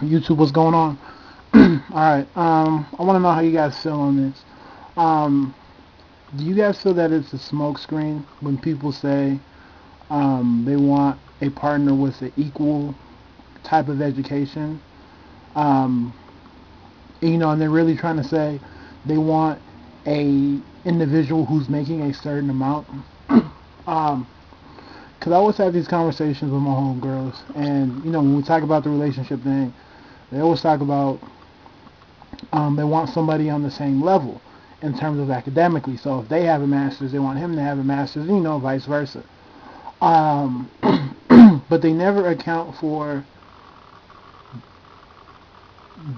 YouTube, what's going on? Alright, I want to know how you guys feel on this. Um, do you guys feel that it's a smokescreen when people say they want a partner with an equal type of education? Um, and they're really trying to say they want a individual who's making a certain amount. um, because I always have these conversations with my homegirls, and when we talk about the relationship thing, they always talk about they want somebody on the same level in terms of academically. So if they have a master's, they want him to have a master's, vice versa. Um, but they never account for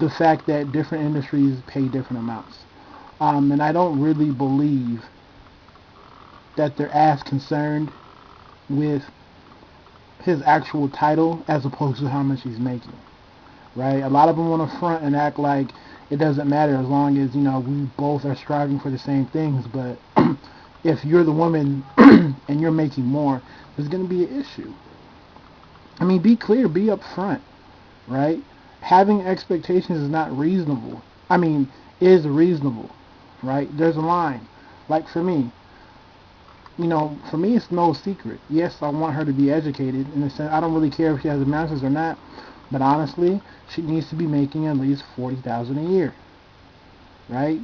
the fact that different industries pay different amounts. And I don't really believe that they're as concerned with his actual title as opposed to how much he's making. Right? A lot of them want to front and act like it doesn't matter as long as we both are striving for the same things. But if you're the woman and you're making more, there's going to be an issue. I mean, be clear, be upfront, right? Having expectations is not reasonable. I mean, is reasonable, right? There's a line. Like for me, for me, it's no secret. Yes, I want her to be educated. In the sense, I don't really care if she has a master's or not. But honestly, she needs to be making at least $40,000 a year, right?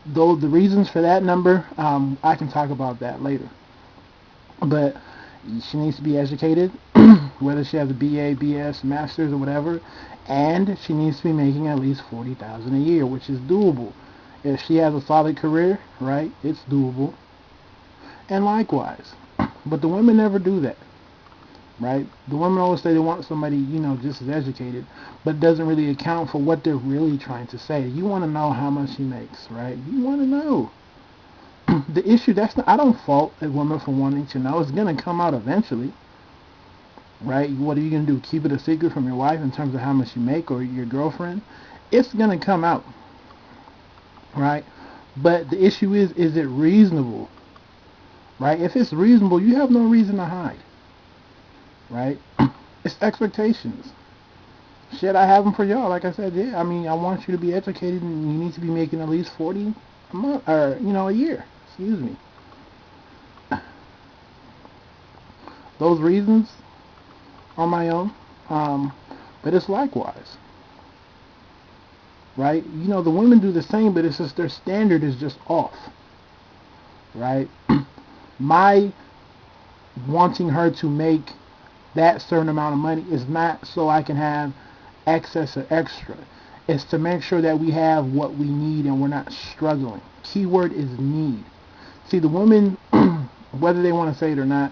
Though the reasons for that number, I can talk about that later. But she needs to be educated, whether she has a BA, BS, master's, or whatever, and she needs to be making at least $40,000 a year, which is doable. If she has a solid career, right, it's doable. And likewise, but the women never do that. Right? The women always say they want somebody, just as educated, but doesn't really account for what they're really trying to say. You want to know how much he makes, right? You want to know. The issue, I don't fault a woman for wanting to know. It's going to come out eventually, right? What are you going to do? Keep it a secret from your wife in terms of how much you make or your girlfriend? It's going to come out, right? But the issue is it reasonable, right? If it's reasonable, you have no reason to hide. Right? It's expectations. Shit, I have them for y'all. Like I said, yeah. I mean, I want you to be educated, and you need to be making at least 40 a month, or a year. Excuse me. Those reasons are my own, but it's likewise, right? The women do the same, but it's just their standard is just off, right? My wanting her to make that certain amount of money is not so I can have excess or extra. It's to make sure that we have what we need and we're not struggling. Keyword is need. See, the women, whether they want to say it or not,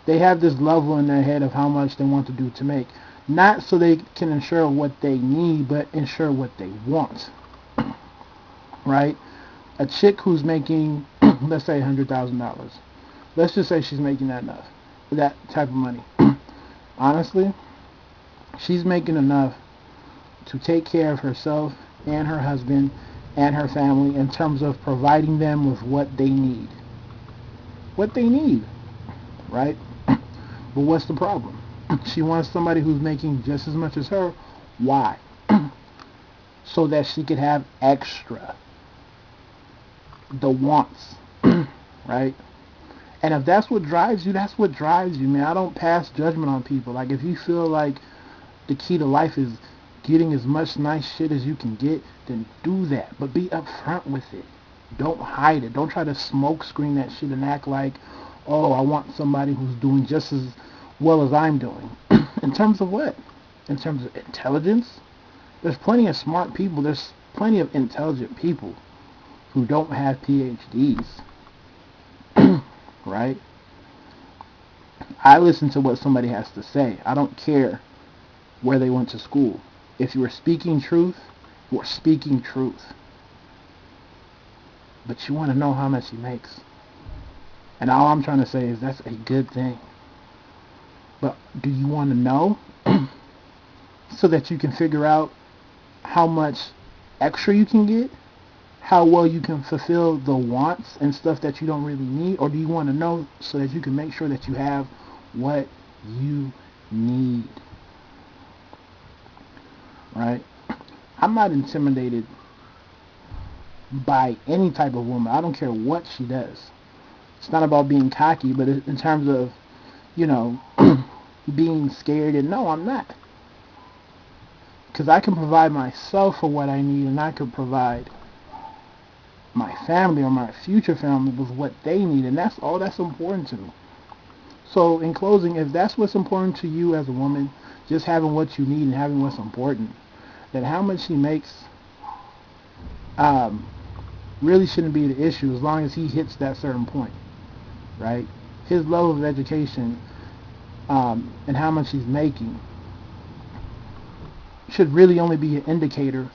they have this level in their head of how much they want to do to make. Not so they can ensure what they need, but ensure what they want. Right? A chick who's making, let's say $100,000. Let's just say she's making that enough. That type of money. Honestly, she's making enough to take care of herself and her husband and her family in terms of providing them with what they need. What they need, right? But what's the problem? She wants somebody who's making just as much as her. Why? So that she could have extra. The wants, right? And if that's what drives you, that's what drives you, man. I don't pass judgment on people. Like, if you feel like the key to life is getting as much nice shit as you can get, then do that. But be upfront with it. Don't hide it. Don't try to smoke screen that shit and act like, oh, I want somebody who's doing just as well as I'm doing. In terms of what? In terms of intelligence? There's plenty of smart people. There's plenty of intelligent people who don't have PhDs. Right? I listen to what somebody has to say. I don't care where they went to school. If you are speaking truth, you are speaking truth. But you want to know how much he makes. And all I'm trying to say is that's a good thing. But do you want to know so that you can figure out how much extra you can get? How well you can fulfill the wants and stuff that you don't really need? Or do you want to know so that you can make sure that you have what you need? right? I'm not intimidated by any type of woman. I don't care what she does. It's not about being cocky, but in terms of, you know, being scared, and no, I'm not. Because I can provide myself for what I need, and I can provide my family or my future family with what they need, and that's all that's important to me. So in closing, if that's what's important to you as a woman, just having what you need and having what's important, then how much he makes um, really shouldn't be the issue as long as he hits that certain point, right? His level of education and how much he's making should really only be an indicator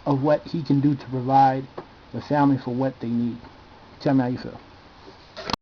of what he can do to provide the family for what they need. Tell me how you feel.